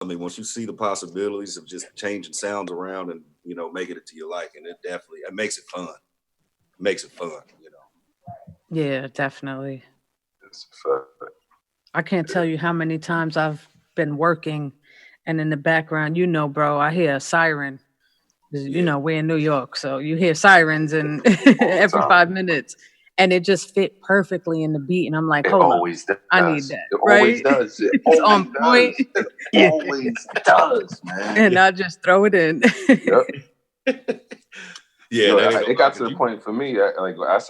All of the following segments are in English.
mean, once you see the possibilities of just changing sounds around and, you know, making it to your liking, it makes it fun. It makes it fun, you know. Yeah, definitely. It's fun. I can't tell you how many times I've been working and in the background, you know, bro, I hear a siren. You know, we're in New York, so you hear sirens and every 5 minutes. And it just fit perfectly in the beat. And I'm like, hold on, I need that. It right? always does. It It's always on point. Does. It always does, man. And I just throw it in. Yep. Yeah, yo, it got to the point for me. I was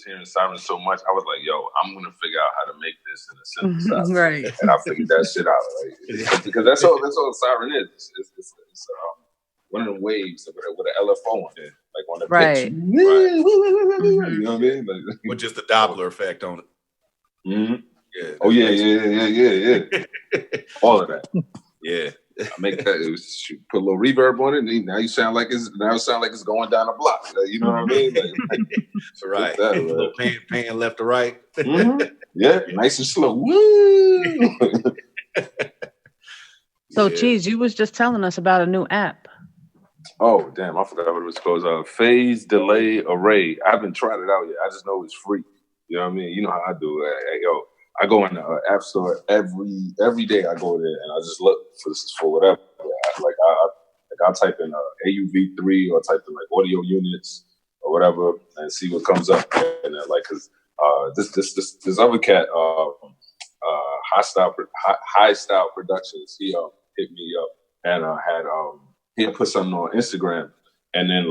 hearing sirens so much. I was like, "Yo, I'm gonna figure out how to make this in a synthesizer." Right. And I figured that shit out, because that's all a siren is. It's one of the waves with an LFO on it, like on the right. pitch. Right. You know what I mean? Like, with just the Doppler effect on it. Mm-hmm. Yeah. Oh yeah. All of that. Yeah. I make that. Put a little reverb on it. And now it sound like it's going down the block. You know what I mean? Right. A little pan left to right. Mm-hmm. Yeah, nice and slow. Woo! So, Cheez, you was just telling us about a new app. Oh damn! I forgot what it was called. Phase Delay Array. I haven't tried it out yet. I just know it's free. You know what I mean? You know how I do. I go in the app store every day. I go there and I just look for whatever. I'll type in AUV3 or type in like audio units or whatever and see what comes up. And because this other cat, High Style Productions, he hit me up and he had put something on Instagram, and then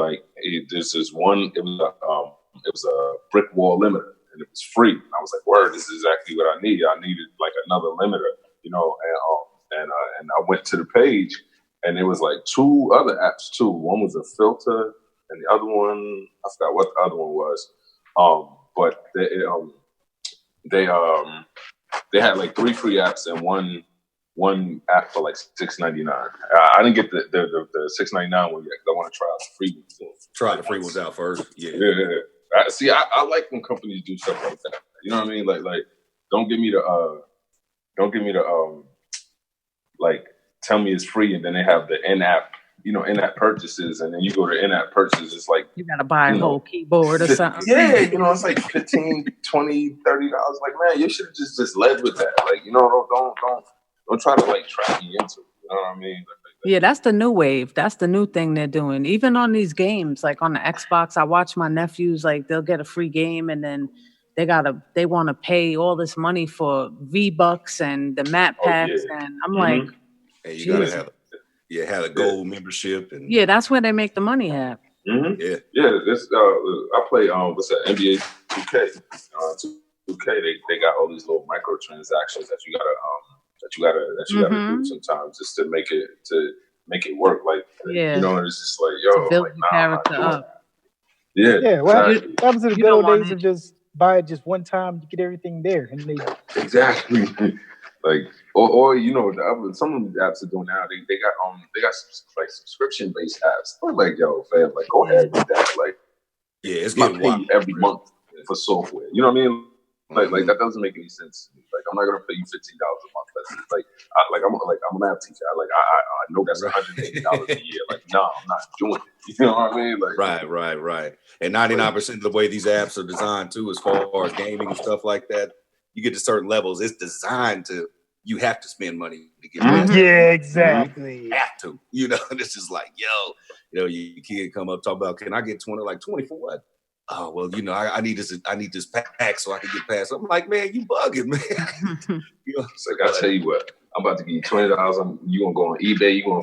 there's this one. It was a brick wall limiter. And it was free. And I was like, "Word, this is exactly what I need. I needed like another limiter, you know." And I went to the page, and there was like two other apps too. One was a filter, and the other one I forgot what the other one was. But they had like 3 free apps and one app for like $6.99. I didn't get the $6.99 one yet because I want to try out the free ones. Try the free ones out first. Yeah. See, I like when companies do stuff like that. You know what I mean? Like don't give me the like tell me it's free and then they have the in-app purchases, and then you go to in-app purchases, it's like you gotta buy a whole keyboard or something. Yeah, it's like $15, $20, $30. Like, man, you should have just led with that. Like, don't try to like trap me into it. You know what I mean? Yeah, that's the new wave. That's the new thing they're doing. Even on these games, like on the Xbox, I watch my nephews, like they'll get a free game and then they want to pay all this money for V-Bucks and the map packs. And I'm like, hey, you gotta have a gold membership. And that's where they make the money at. Mm-hmm. Yeah. This I play what's that, NBA 2K. 2K, they got all these little microtransactions that you gotta do sometimes just to make it work. Like, and it's just like, yo, to build your character up. Yeah. Well, that was the good old days of just buy it just one time, you get everything there, and exactly. Like, or some of the apps are doing now. They got like subscription based apps. I'm like, yo, fam, like go ahead with that. Like, it's not pay every month for software. You know what I mean? Like that doesn't make any sense. Like, I'm not gonna pay you $15 a month. That's I'm a math teacher. I know that's $180 a year. Like, no, I'm not doing it. You know what I mean? Like, right. And 99% of the way these apps are designed too, as far as gaming and stuff like that, you get to certain levels. It's designed to you have to spend money to get past. Yeah, exactly. You have to. And it's just like, your kid come up talk about, can I get 20? Like 20 for what? Oh, well, I need this pack so I can get past. I'm like, man, you bugging, man. It's like, I'll tell you what, I'm about to give you $20. You gonna go on eBay, you gonna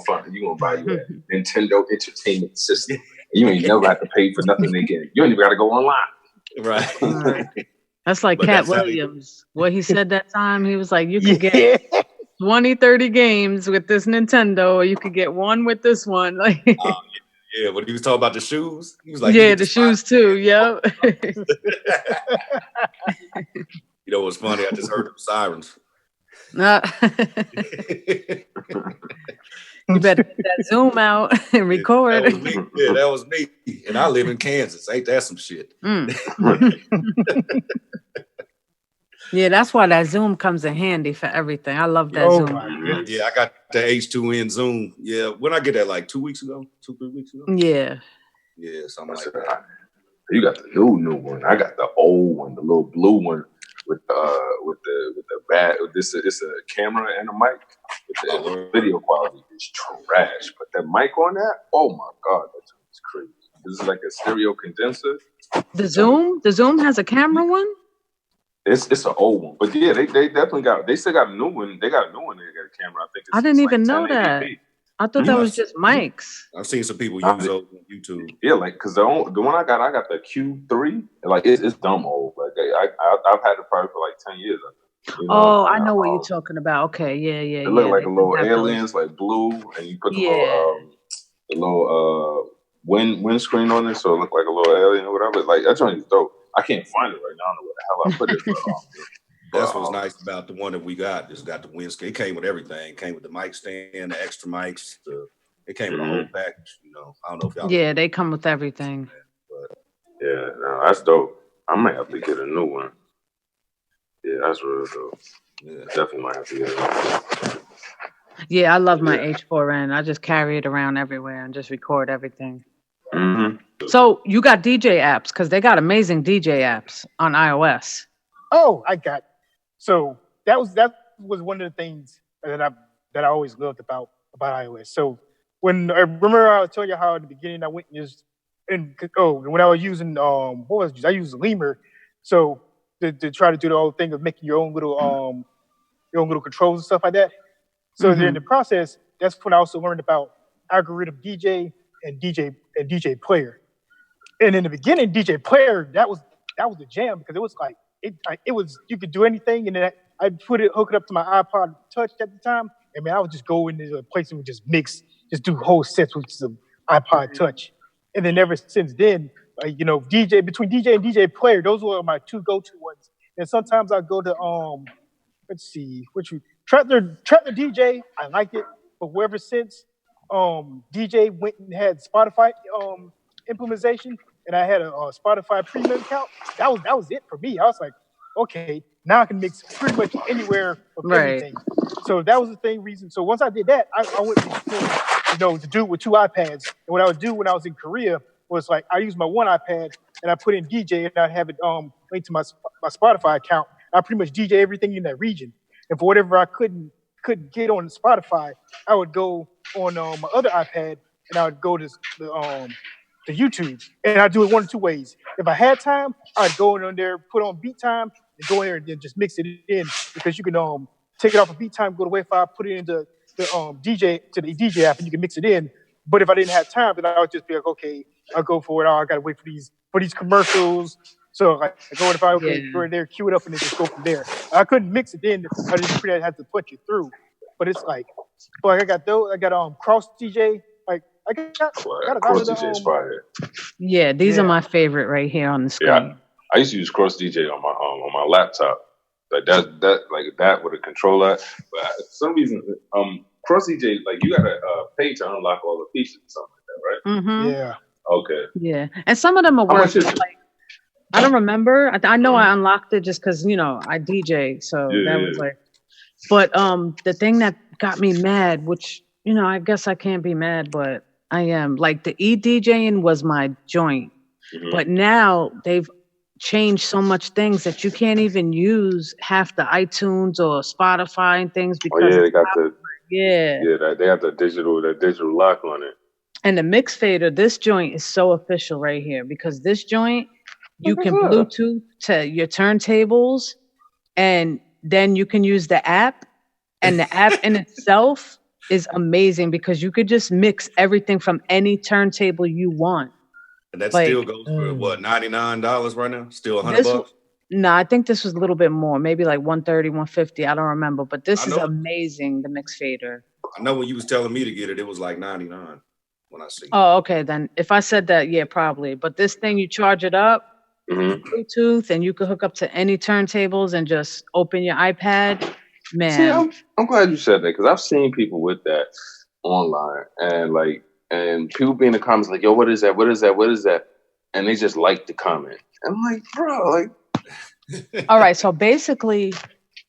buy you a Nintendo Entertainment System. And you ain't never have to pay for nothing again. You ain't even gotta go online. Right. That's like Cat Williams. What he said that time, he was like, you could get 20, 30 games with this Nintendo, or you could get one with this one. Like, yeah, when he was talking about the shoes, he was like, the shoes too. Yep. You know what's funny? I just heard them sirens. You better get that Zoom out and record. That was me. Yeah, that was me. And I live in Kansas. Ain't that some shit? Yeah, that's why that Zoom comes in handy for everything. I love that Oh Zoom. my goodness. Yeah, I got the H2N Zoom. Yeah, when I get that, like 2 weeks ago, 2-3 weeks ago. Yeah. Yeah, something like that. You got the new one. I got the old one, the little blue one with the bad. It's a camera and a mic. The video quality is trash, but the mic on that, oh my god, that is crazy. This is like a stereo condenser. The Zoom has a camera one. It's an old one, but yeah, they definitely got. They still got a new one. They got a new one. They got a camera. I think I didn't even know that. I thought that was just mics. I've seen some people use those on YouTube. Yeah, like because the one I got the Q3. Like it's dumb old. Like I've had it probably for like 10 years. I know what you're talking about. Okay, yeah. It look like a little aliens, like blue, and you put the little windscreen on it, so it look like a little alien or whatever. Like that joint is dope. I can't find it right now. I don't know where the hell I put it. That's what's nice about the one that we got. It's got the windscreen. It came with everything. It came with the mic stand, the extra mics. It came with the whole package. I don't know if y'all. Yeah, they come with everything. But yeah, no, that's dope. I might have to get a new one. Yeah, that's real dope. Yeah, definitely might have to get it. Yeah, I love my H4n. I just carry it around everywhere and just record everything. So you got DJ apps because they got amazing DJ apps on iOS. Oh, so that was one of the things that I always loved about iOS. So when I remember I told you how at the beginning I went when I was using I used Lemur, so to try to do the whole thing of making your own little controls and stuff like that. So then in the process, that's when I also learned about algorithm DJ and DJ player. And in the beginning, DJ player that was the jam because it was like it was you could do anything, and then I'd hook it up to my iPod Touch at the time, and man, I would just go into a place and would just mix, just do whole sets with some iPod Touch. And then ever since then, between DJ and DJ player, those were my two go-to ones. And sometimes I go to let's see, Trap the DJ. I liked it, but ever since DJ went and had Spotify implementation, and I had a Spotify premium account, that was it for me. I was like, okay, now I can mix pretty much anywhere of everything. So that was the reason. So once I did that, I went to do it with two iPads. And what I would do when I was in Korea was like I used my one iPad and I put in DJ and I'd have it linked to my Spotify account. I pretty much DJ everything in that region. And for whatever I couldn't get on Spotify, I would go on my other iPad and I would go to YouTube, and I do it one of two ways. If I had time, I'd go in there, put on beat time, and go in there and then just mix it in because you can take it off of beat time, go to Wi-Fi, put it into the DJ app, and you can mix it in. But if I didn't have time, then I would just be like, okay, I'll go for it. I gotta wait for these commercials. So like I go if I go there, cue it up, and then just go from there. I couldn't mix it in. I just pretty much had to punch it through. But it's like I got cross DJ. Like I got cross DJ is fire. Yeah, these are my favorite right here on the screen. Yeah, I used to use cross DJ on my laptop. Like that with a controller. But for some reason, cross DJ, like you got a pay to unlock all the features or something like that, right? Mm-hmm. Yeah. Okay. Yeah, and some of them are worth it. Like, I don't remember. I know I unlocked it just because I DJ, so that was like. But the thing that got me mad, which I guess I can't be mad, but I am. Like the DJing was my joint, but now they've changed so much things that you can't even use half the iTunes or Spotify and things because they got they got the digital lock on it. And the Mixfader, this joint is so official right here because this joint you can Bluetooth to your turntables, and then you can use the app, and the app in itself is amazing because you could just mix everything from any turntable you want. And that still goes for what, $99 right now? Still $100? No, I think this was a little bit more, maybe like $130, $150. I don't remember, but this is amazing. The Mixfader. I know when you was telling me to get it, it was like $99 when I see it. Oh, okay. Then if I said that, yeah, probably. But this thing, you charge it up, Bluetooth, and you can hook up to any turntables and just open your iPad. Man, see, I'm glad you said that because I've seen people with that online and people be in the comments like, "Yo, what is that? What is that? What is that?" And they just like the comment. I'm like, bro, like All right, so basically,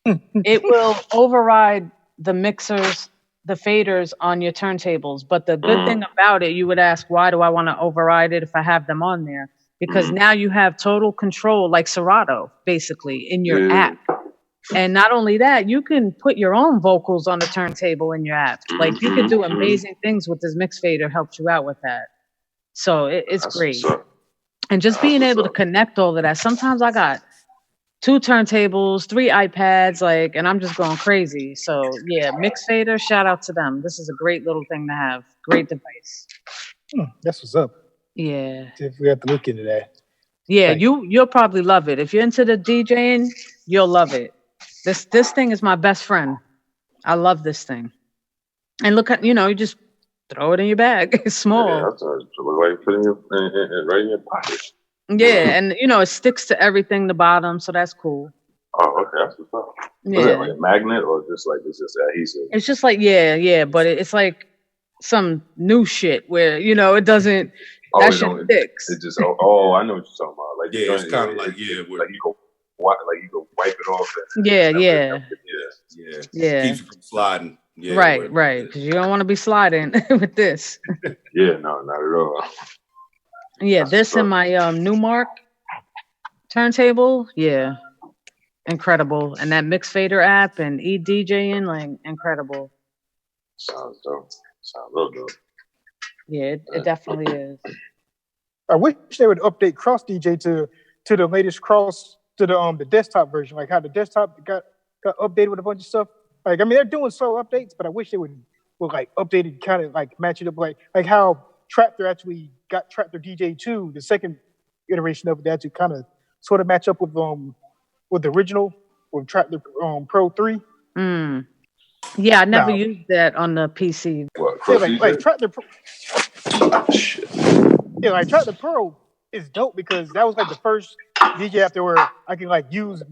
it will override the mixers, the faders on your turntables. But the good thing about it, you would ask, why do I want to override it if I have them on there? Because now you have total control, like Serato, basically, in your app. And not only that, you can put your own vocals on the turntable in your app. Like, you can do amazing things with this Mixfader, helps you out with that. So it's great. And just being able to connect all of that. Sometimes I got 2 turntables, 3 iPads, like, and I'm just going crazy. So yeah, Mixfader, shout out to them. This is a great little thing to have. Great device. That's what's up. Yeah. If we have to look into that. Yeah, like, you'll probably love it. If you're into the DJing, you'll love it. This thing is my best friend. I love this thing. And look at, you just throw it in your bag. It's small. Yeah, that's like put it right in your pocket. Yeah, and it sticks to everything the bottom, so that's cool. Oh, okay, that's what's up. Yeah. Is it like a magnet or just like it's just adhesive? It's just like yeah, but it's like some new shit where it doesn't. That shit sticks. It just I know what you're talking about. Like it's kind of like like you go wipe it off. Yeah. Keeps you from sliding. Yeah, right. Because you don't want to be sliding with this. Yeah, no, not at all. Yeah, this and my Newmark turntable, yeah, incredible. And that Mixfader app and edjing, like, incredible. Sounds dope. Sounds real dope. Yeah, it definitely is. I wish they would update crossdj to the latest to the desktop version, like how the desktop got updated with a bunch of stuff. Like, I mean, they're doing slow updates, but I wish they would like update it, kind of like match it up, like how Traptor actually got Traptor DJ2, the second iteration of it, that to kind of sort of match up with the original, with Traptor Pro 3. Yeah, I never used that on the PC. What, like Traptor Pro. Yeah, like Traptor Pro is dope because that was like the first DJ after where I can use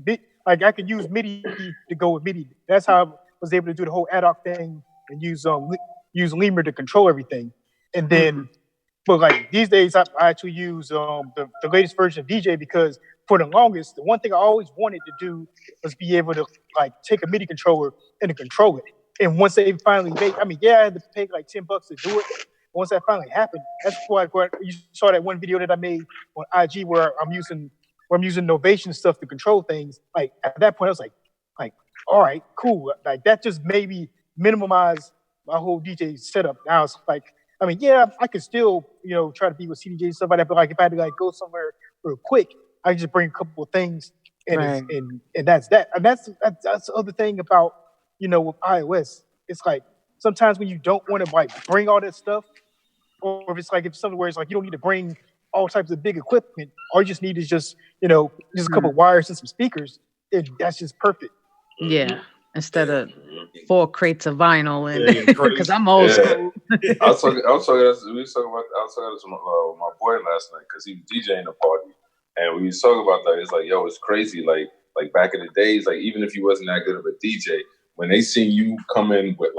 MIDI to go with MIDI. That's how I was able to do the whole ad hoc thing and use Lemur to control everything. And then, but like these days, I actually use the latest version of DJ because for the longest, the one thing I always wanted to do was be able to like take a MIDI controller and to control it. And once they finally made, I had to pay like $10 to do it. Once that finally happened, that's why you saw that one video that I made on IG where I'm using Novation stuff to control things. Like at that point, I was like, all right, cool. Like that just made me minimize my whole DJ setup. Now it's like, I could still, try to be with CDJ and stuff like that. But like if I had to go somewhere real quick, I just bring a couple of things and and that's that. And that's the other thing about, with iOS. It's like sometimes when you don't want to bring all that stuff, or if it's if something where it's like you don't need to bring all types of big equipment, all you just need is just a couple of wires and some speakers, that's just perfect. Yeah. Instead of 4 crates of vinyl, and because I'm old school. I was talking to my boy last night because he was DJing a party, and we was talking about that. It's like, yo, it's crazy. Like back in the days, like even if you wasn't that good of a DJ, when they seen you come in with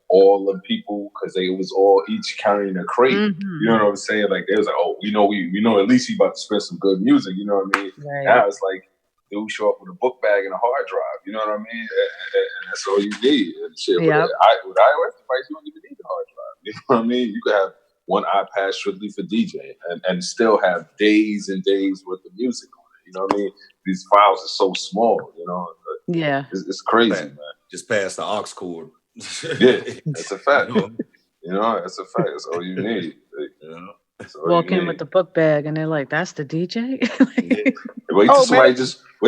all the people, because they was all each carrying a crate. You know what I'm saying? Like they was like, oh, we know at least he about to spend some good music. You know what I mean? Right. Now it's like dude show up with a book bag and a hard drive. You know what I mean? And that's all you need. And shit, with iOS device, you don't even need the hard drive. You know what I mean? You could have one iPad strictly for DJing and still have days and days worth of music on it. You know what I mean? These files are so small. Yeah, it's crazy, man. Just pass the aux cord. Yeah, that's a fact. That's a fact. That's all you need. Walk in with the book bag and they're like, "That's the DJ." Wait till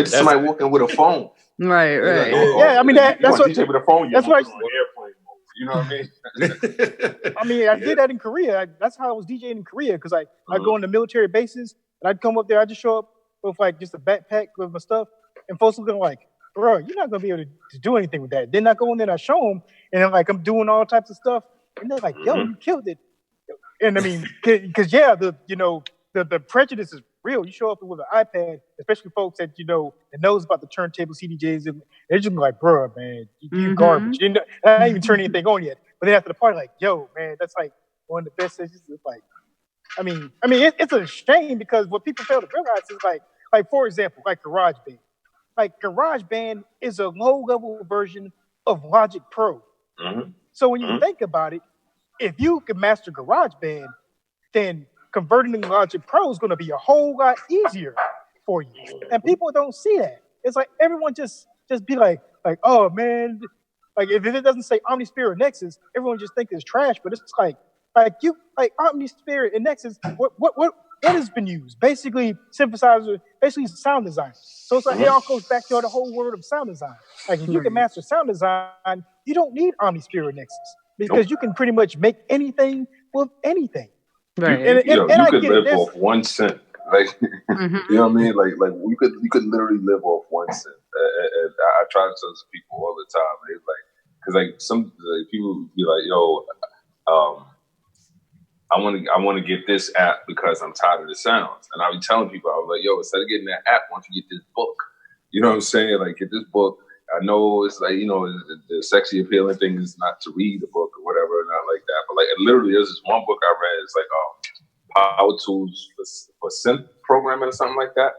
somebody walk in with a phone. Right. Like, that's what DJ with a phone. That's what. Airplane mode. You know what I mean? I did that in Korea. That's how I was DJing in Korea because I go into military bases and I'd come up there. I just show up with just a backpack with my stuff, and folks are like, "Bro, you're not gonna be able to do anything with that." Then I go in there and I show them, and I'm doing all types of stuff, and they're like, "Yo, you killed it." And because the prejudice is real. You show up with an iPad, especially folks that that knows about the turntable CDJs, and they're just like, "Bro, man, you garbage." I didn't even turn anything on yet. But then after the party, like, "Yo, man, that's one of the best sessions." It's like, it's a shame because what people fail to realize is like for example, like GarageBand. like GarageBand is a low-level version of Logic Pro. So when you think about it, if you can master GarageBand, then converting to Logic Pro is going to be a whole lot easier for you. And people don't see that. It's like everyone just be like, oh man, like if it doesn't say OmniSphere or Nexus, everyone just thinks it's trash. But it's like OmniSphere and Nexus, what has been used? Basically synthesizer, basically sound design. So it's like it all goes back to the whole world of sound design. Like if you can master sound design, you don't need OmniSphere or Nexus because you can pretty much make anything with anything. Right. You could live off 1 cent. Like you know what I mean? Like you could literally live off 1 cent. And I try to tell this people all the time. It's like, because like some people be like, yo, I want to get this app because I'm tired of the sounds. And I'll be telling people, I was like, yo, instead of getting that app, why don't you get this book? You know what I'm saying? Like, get this book. I know it's like, you know, the sexy appealing thing is not to read a book or whatever, not like that. But like, literally, there's this one book I read. It's like Power Tools for Synth Programming or something like that.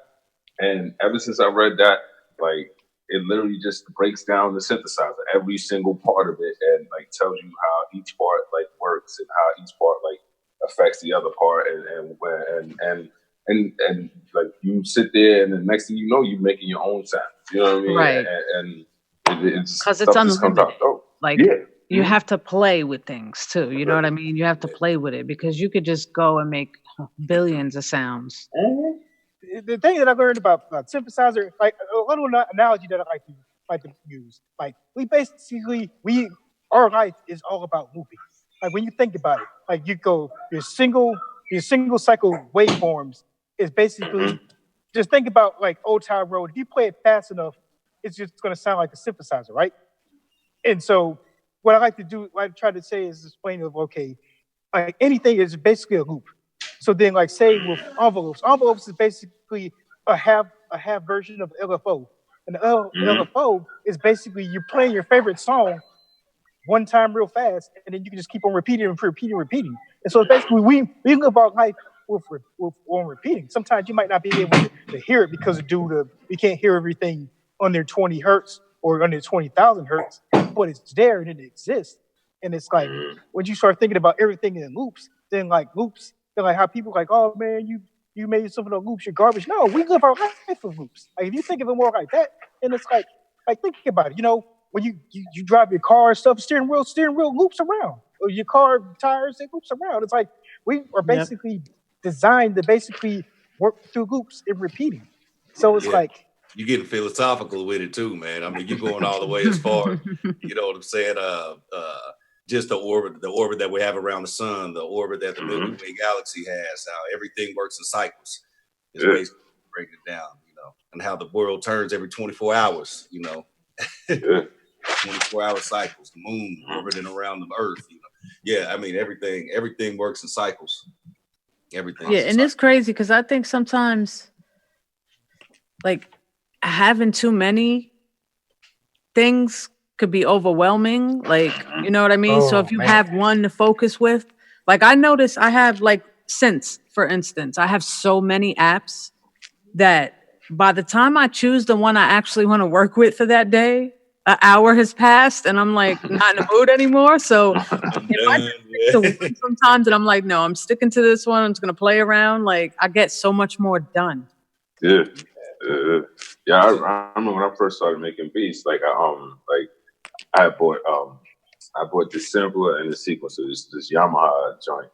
And ever since I read that, like, it literally just breaks down the synthesizer, every single part of it, and like tells you how each part like works and how each part like affects the other part, and like you sit there, and the next thing you know, you're making your own sounds. You know what I mean? Right. And it's because it's unlimited. Like yeah. You have to play with things too. You know what I mean? You have to play with it because you could just go and make billions of sounds. The thing that I learned about synthesizer, like a little analogy that I like to use, like our life is all about looping. Like when you think about it, like you go your single cycle waveforms is basically just think about like Old Town Road. If you play it fast enough, it's just going to sound like a synthesizer, right? And so what I like to do, what I try to say is explain of okay, like anything is basically a loop. So then, like say with envelopes is basically a half version of LFO, and the LFO is basically you're playing your favorite song one time real fast, and then you can just keep on repeating. And so it's basically we live our life with on repeating. Sometimes you might not be able to hear it because we can't hear everything under 20 hertz or under 20,000 hertz, but it's there and it exists. And it's like when you start thinking about everything in loops, then like how people like, oh man, you made something on loops, you're garbage. No, we live our life with loops. Like if you think of it more like that, then it's like think about it. You know, when you drive your car and stuff, steering wheel loops around, or your car tires, it loops around. It's like we are basically designed to basically work through loops and repeating. So it's like you're getting philosophical with it too, man. I mean, you're going all the way as far, you know what I'm saying? Just the orbit that we have around the sun, the orbit that the Milky Way galaxy has, how everything works in cycles. Is basically breaking it down, you know, and how the world turns every 24 hours, you know. 24-hour cycles, the moon orbiting around the earth, you know. Yeah, I mean everything works in cycles. Everything. Yeah, and it's crazy because I think sometimes like having too many things could be overwhelming. Like, you know what I mean? So if you have one to focus with, like I notice I have like synths, for instance, I have so many apps that by the time I choose the one I actually want to work with for that day, an hour has passed and I'm like not in the mood anymore. So if I just stick to one sometimes and I'm like, no, I'm sticking to this one. I'm just gonna play around. Like I get so much more done. Yeah. I remember when I first started making beats, like I bought the sampler and the sequencer, this Yamaha joint,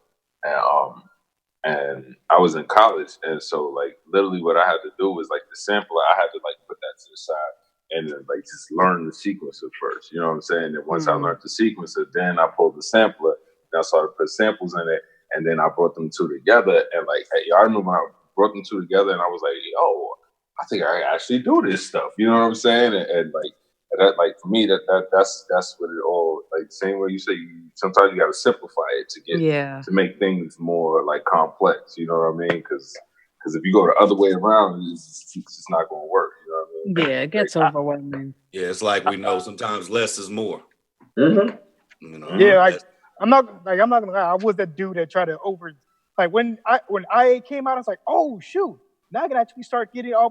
and I was in college, and so like literally what I had to do was like the sampler, I had to like put that to the side and then like just learn the sequencer first. You know what I'm saying? And once I learned the sequencer, then I pulled the sampler and I started to put samples in it, and then I brought them two together. And like, hey, I remember when I brought them two together, and I was like, yo, I think I actually do this stuff. You know what I'm saying? And like that, like for me, that's what it all like. Same way you say, sometimes you got to simplify it to get to make things more like complex. You know what I mean? Because if you go the other way around, it's just not going to work. You know what I mean? Yeah, it gets overwhelming. Yeah, it's like we know sometimes less is more. Mm-hmm. You know, yeah, like I'm not gonna lie. I was that dude that tried to when IA came out, I was like, oh shoot, now I can actually start getting all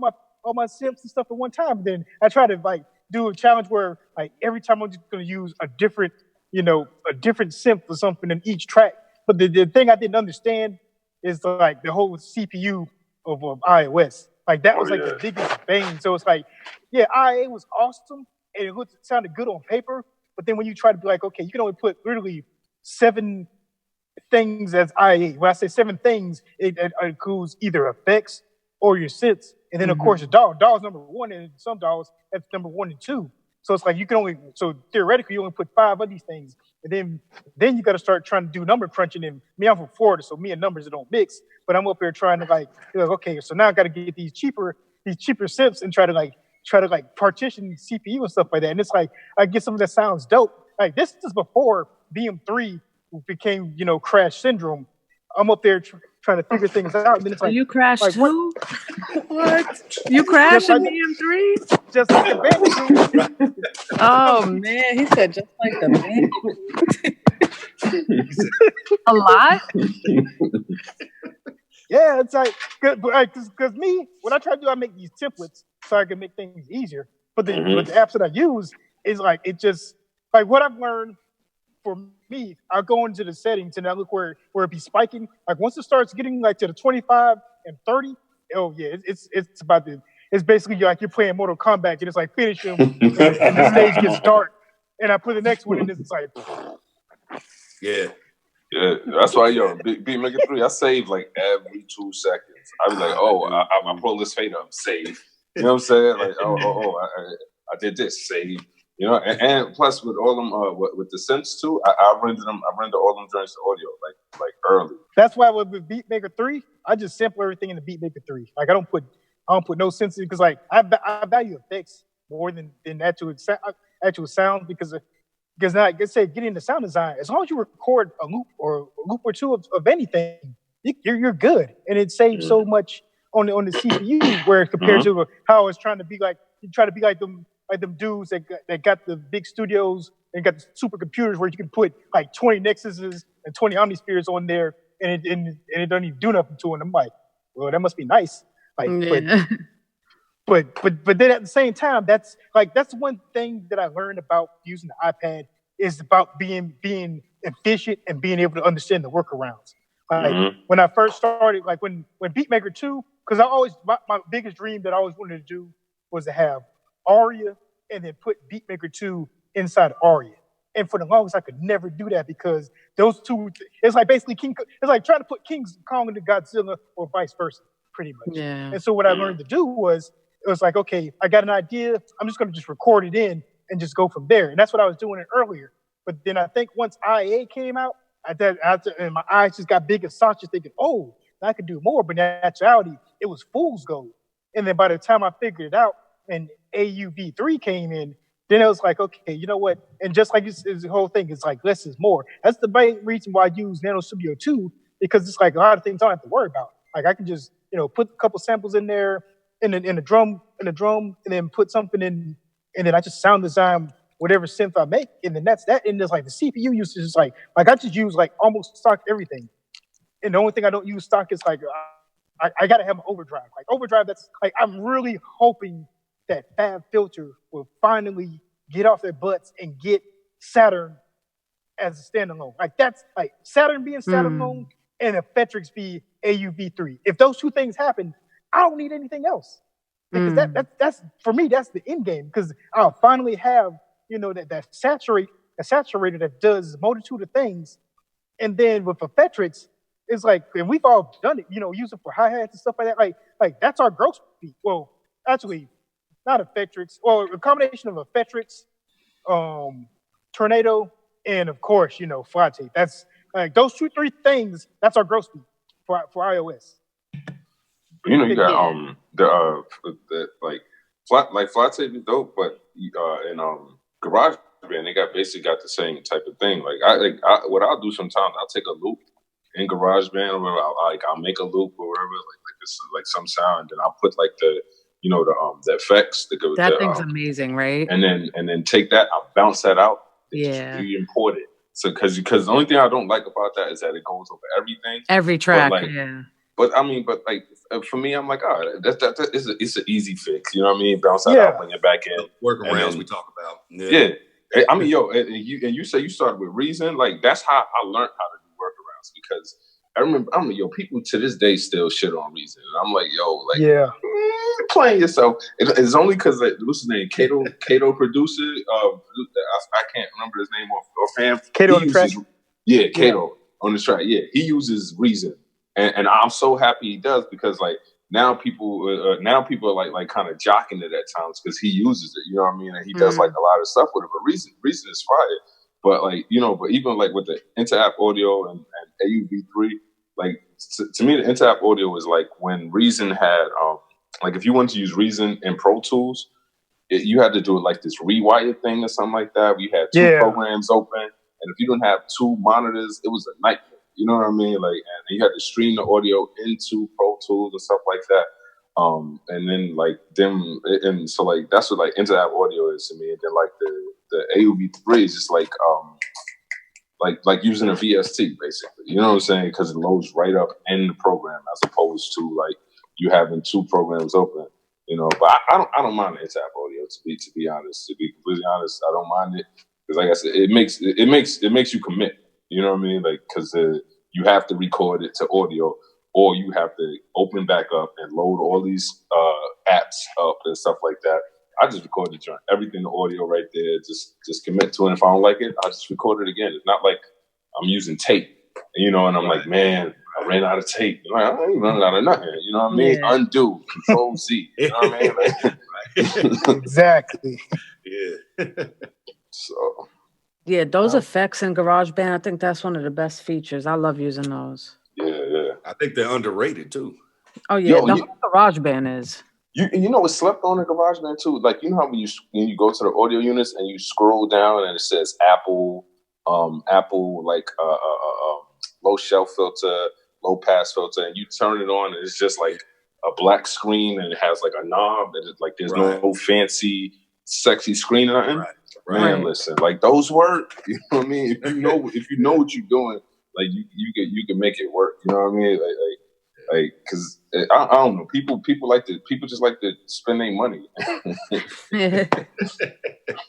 all my synths and stuff at one time. And then I try to like do a challenge where like every time I'm just gonna use a different, a different synth or something in each track. But the thing I didn't understand is like the whole CPU of iOS. Like that was like the biggest bane. So it's like, yeah, IA was awesome and it sounded good on paper. But then when you try to be like, okay, you can only put literally 7 things as IA. When I say 7 things, it includes either effects or your synths. And then of course your DAW. DAW's number 1, and some DAWs that's number 1 and 2. So it's like you can only, so theoretically you only put 5 of these things. And then you got to start trying to do number crunching. And me, I'm from Florida, so me and numbers don't mix. But I'm up here trying to like okay, so now I got to get these cheaper synths and try to partition CPU and stuff like that. And it's like I get something that sounds dope. Like this is before BM3 became Crash Syndrome. I'm up there trying to figure things out. And then it's like, you crashed like, too? What? You crashed in BM3? Just like the Bandicoot. Oh man, he said just like the Bandicoot. A lot? Yeah, it's like, because me, what I try to do, I make these templates so I can make things easier. But the apps that I use is like, it just, like what I've learned for me, I'll go into the settings and I look where it be spiking. Like once it starts getting like to the 25 and 30, oh yeah, it's basically like you're playing Mortal Kombat and it's like finish him and the stage gets dark. And I put the next one in, it's like, yeah. Yeah, that's why, Beatmaker 3, I save like every 2 seconds. I be like, I pull this fader, I'm save. You know what I'm saying? Like, I did this, save. And plus with all them, with the synths too, I render all them joints to audio like early. That's why with Beatmaker 3, I just sample everything in the Beatmaker 3. Like I don't put no synths because like I value effects more than actual sound because now, like I said, getting into sound design, as long as you record a loop or two of anything, you're good, and it saves so much on the CPU. Where compared to how it's trying to be like, you try to be like them dudes that got the big studios and got the supercomputers where you can put like 20 Nexuses and 20 Omnispheres on there, and it doesn't even do nothing to them. I'm like, well, that must be nice. Like, But then at the same time, that's one thing that I learned about using the iPad is about being efficient and being able to understand the workarounds. Like when I first started, like when Beatmaker 2, because my biggest dream that I always wanted to do was to have Aria and then put Beatmaker 2 inside Aria. And for the longest, I could never do that because those two, it's like basically it's like trying to put King Kong into Godzilla or vice versa, pretty much. Yeah. And so what I learned to do was, it was like, okay, I got an idea. I'm just going to just record it in and just go from there. And that's what I was doing earlier. But then I think once IA came out, and my eyes just got big and Sasha thinking, oh, I could do more. But in actuality, it was fool's gold. And then by the time I figured it out and AUV3 came in, then it was like, okay, you know what? And just like it's the whole thing, it's like less is more. That's the main reason why I use Nano Studio 2, because it's like a lot of things I don't have to worry about. Like I can just, put a couple samples in there, in the drum, and then put something in, and then I just sound design whatever synth I make, and then that's that. And there's like the CPU usage is like I just use like almost stock everything, and the only thing I don't use stock is like I gotta have an overdrive. Like overdrive, that's like I'm really hoping that Fab Filter will finally get off their butts and get Saturn as a standalone. Like that's like Saturn being standalone and Effectrix be AUV3. If those two things happen, I don't need anything else, because that's for me, that's the end game, because I'll finally have that saturator that does a multitude of things. And then with Effectrix, it's like, and we've all done it, use it for hi-hats and stuff like that. Like that's our gross beat. Well, actually, not Effectrix. Well, a combination of Effectrix, Tornado, and of course, Fly Tape. That's like those 2-3 things. That's our gross beat for iOS. You got Fly Tape is dope, but in GarageBand they basically got the same type of thing. What I'll do sometimes, I'll take a loop in GarageBand, or whatever, I'll make a loop or whatever, like this is like some sound, and I'll put like the effects. That thing's amazing, right? And then take that, I'll bounce that out, and just re-import it. So because the only thing I don't like about that is that it goes over everything. Every track, But I mean, but like for me, I'm like, oh, it's an easy fix. You know what I mean? Bounce that out when you're back in. Workarounds we talk about. Yeah. I mean, yo, and you say you started with Reason. Like that's how I learned how to do workarounds because I remember, people to this day still shit on Reason, and I'm like, yo, like, playing yourself. It's only because what's his name, Kato Producer. I can't remember his name offhand. Kato on the track. Yeah, Kato on the track. Yeah, he uses Reason, and I'm so happy he does because like now people are like kind of jocking it at times because he uses it. You know what I mean? And he does like a lot of stuff with it. But Reason is fire. But like but even like with the inter-app audio and AUV3, like to me the inter-app audio is like when Reason had like if you wanted to use Reason in Pro Tools, you had to do it like this rewired thing or something like that. We had two programs open, and if you didn't have two monitors, it was a nightmare. You know what I mean? Like, and you had to stream the audio into Pro Tools and stuff like that. And then like and so like that's what like inter-app audio is to me. And then like the AUV3 is just like using a VST basically. You know what I'm saying? Because it loads right up in the program as opposed to like you having two programs open. You know, but I don't mind the inter-app audio to be honest. To be completely honest, I don't mind it because like I said, it makes you commit. You know what I mean? Like, because you have to record it to audio, or you have to open back up and load all these apps up and stuff like that. I just record the joint, everything the audio right there. Just commit to it. And if I don't like it, I just record it again. It's not like I'm using tape, you know. And I'm like, man, I ran out of tape. Like, I ain't running out of nothing. You know what I mean? Yeah. Undo, Control Z. You know what I mean? Like, exactly. Yeah. So. Yeah, those effects in GarageBand, I think that's one of the best features. I love using those. Yeah. I think they're underrated too. Oh yeah, the whole GarageBand is. You know what's slept on in GarageBand too? Like you know how when you go to the audio units and you scroll down and it says Apple like low shelf filter, low pass filter, and you turn it on and it's just like a black screen and it has like a knob and it's like there's no fancy sexy screen or nothing. Man, listen, like those work. You know what I mean? If you know what you're doing, like you can make it work. You know what I mean? Like, because I don't know. People just like to spend their money. I'm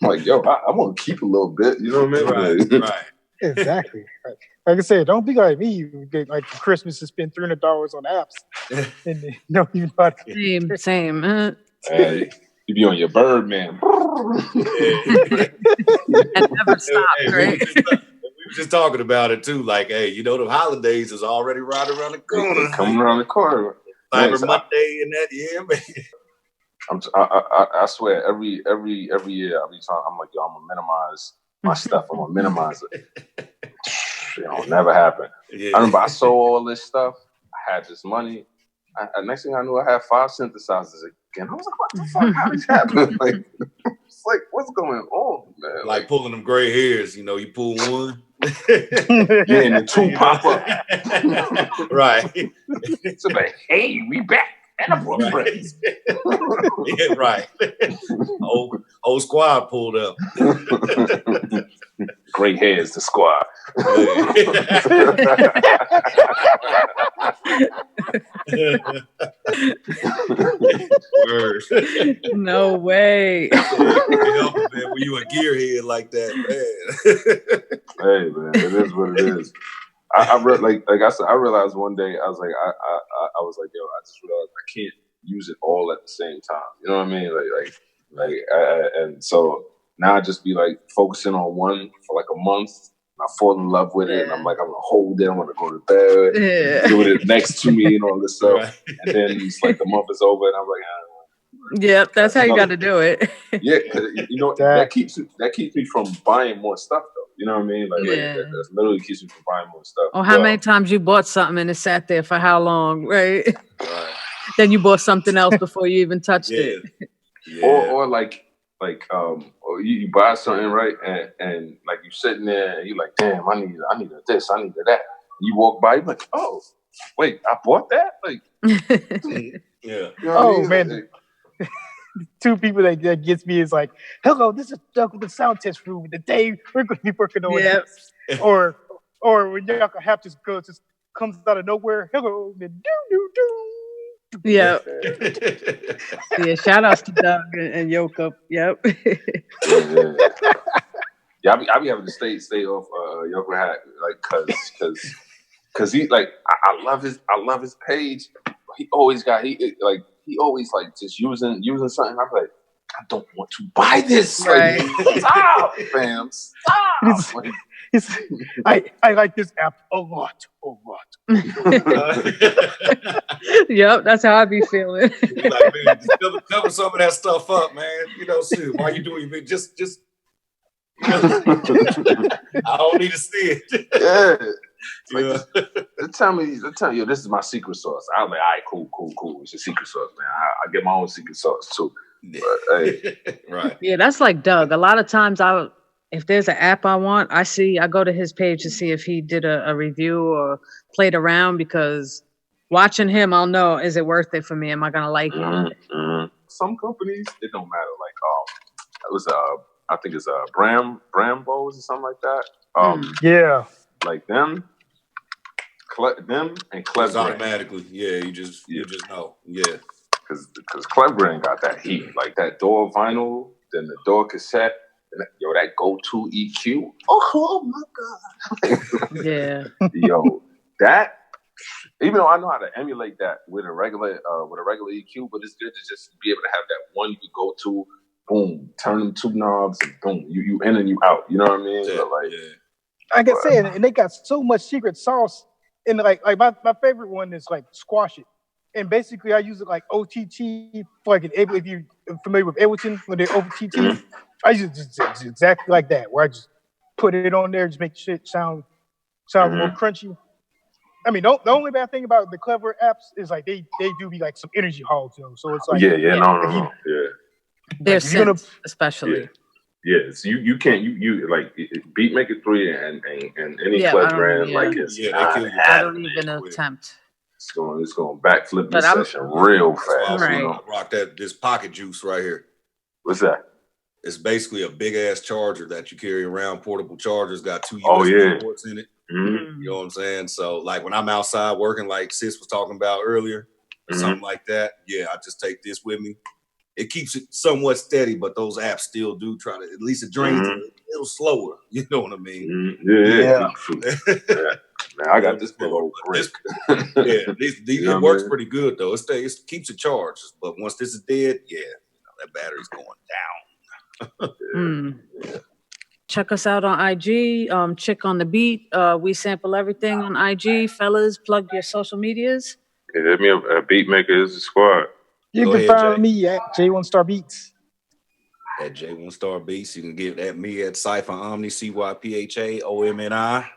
like, yo, I want to keep a little bit. You know what I mean? Right. Exactly. Like I said, don't be like me. You get like Christmas to spend $300 on apps, and you don't even know how to Same. Hey, you be on your Birdman. And never stop, right? We were just talking about it too. Like, hey, you know, the holidays is already right around the corner. Coming around the corner. Cyber Monday and that, man. I swear, every year I'll be trying. I'm like, yo, I'm gonna minimize my stuff. I'm gonna minimize it. It'll never happen. Yeah. I remember I sold all this stuff. I had this money. Next thing I knew, I had 5 synthesizers again. I was like, what the fuck? How did this happen? Like, it's like, what's going on, man? Like pulling them gray hairs. You know, you pull one. Yeah, and the 2 pop up. Right. So like, hey, we back. And I brought friends. Yeah, right. Whole squad pulled up. Gray hairs, the squad. Word. No way. Man, when you a gearhead like that, man. Hey, man, it is what it is. Like I said, I realized one day I was like, I was like, yo, I just realized I can't use it all at the same time. You know what I mean? And so now I just be like focusing on one for like a month. And I fall in love with it, and I'm like, I'm gonna hold it. I'm gonna go to bed, do it next to me, and all this stuff. Right. And then it's like the month is over, and I'm like, yep, that's how you got to do it. Yeah, you know that keeps me from buying more stuff though. You know what I mean? Like that literally keeps me from buying more stuff. Or how many times you bought something and it sat there for how long, right? Then you bought something else before you even touched it. Yeah. Or or you buy something, right? And like you sitting there and you're like, damn, I need this, I need that. You walk by, you're like, oh, wait, I bought that? Like yeah. You know I mean? Man. 2 people that gets me is like, hello, this is Doug with the sound test room. Today we're going to be working on this. Or when y'all have to go to comes out of nowhere. Hello, do do do. Yeah. Yeah. Shout outs to Doug and Yoko. Yep. Yeah, I be having to stay off Yoko hat, like, cause he like I love his page. He always just using something. I'm like, I don't want to buy this. Right. Like, stop, fam, stop. I like this app a lot. Yep, that's how I be feeling. Like, man, just cover some of that stuff up, man. You know, shit. Why you doing it? Just. I don't need to see it. Yeah. Like, they tell me, this is my secret sauce. I'm like, all right, cool. It's your secret sauce, man. I get my own secret sauce too. But, hey. Right. Yeah, that's like Doug. A lot of times if there's an app I want, I go to his page to see if he did a review or played around, because watching him, I'll know, is it worth it for me? Am I gonna like it? Mm-hmm. Some companies, it don't matter. Like, it was I think it's Brambos or something like that. Yeah. Like them and Clever automatically. Yeah, you just know. Yeah. Because Clever got that heat, like that door vinyl, then the door cassette, and that go-to EQ. Oh my God. Yeah. Yo, that, even though I know how to emulate that with a regular EQ, but it's good to just be able to have that one you could go to, boom, turn them two knobs, and boom, you in and you out. You know what I mean? Yeah, so like, I can say, and they got so much secret sauce. And like my favorite one is like Squash It. And basically I use it like OTT for like if you're familiar with Ableton, when they OTT, I use it just exactly like that, where I just put it on there, just make shit sound more crunchy. I mean, the only bad thing about the Clever apps is like they do be like some energy hogs though. So it's like no. They're like, synths, especially. Yes, you can't like Beatmaker 3 and any Clever brand like it's they kill you. I don't even attempt. It's going to backflip this session real fast. Right. You know? Rock this pocket juice right here. What's that? It's basically a big ass charger that you carry around. Portable chargers, got 2 USB ports in it. Mm-hmm. You know what I'm saying? So like when I'm outside working, like Sis was talking about earlier, or something like that. Yeah, I just take this with me. It keeps it somewhat steady, but those apps still do try to, at least it drains a little slower. You know what I mean? Yeah. Man, I got this little brick. It works pretty good though. It keeps it charged, but once this is dead, that battery's going down. Check us out on IG. Chick on the beat. We sample everything on IG. Fellas, plug your social medias. Hit me up at Beatmakeristhesquad. You can find me at J1StarBeatz. At J1StarBeatz. You can get at me at Cypha Omni, CyphaOmni.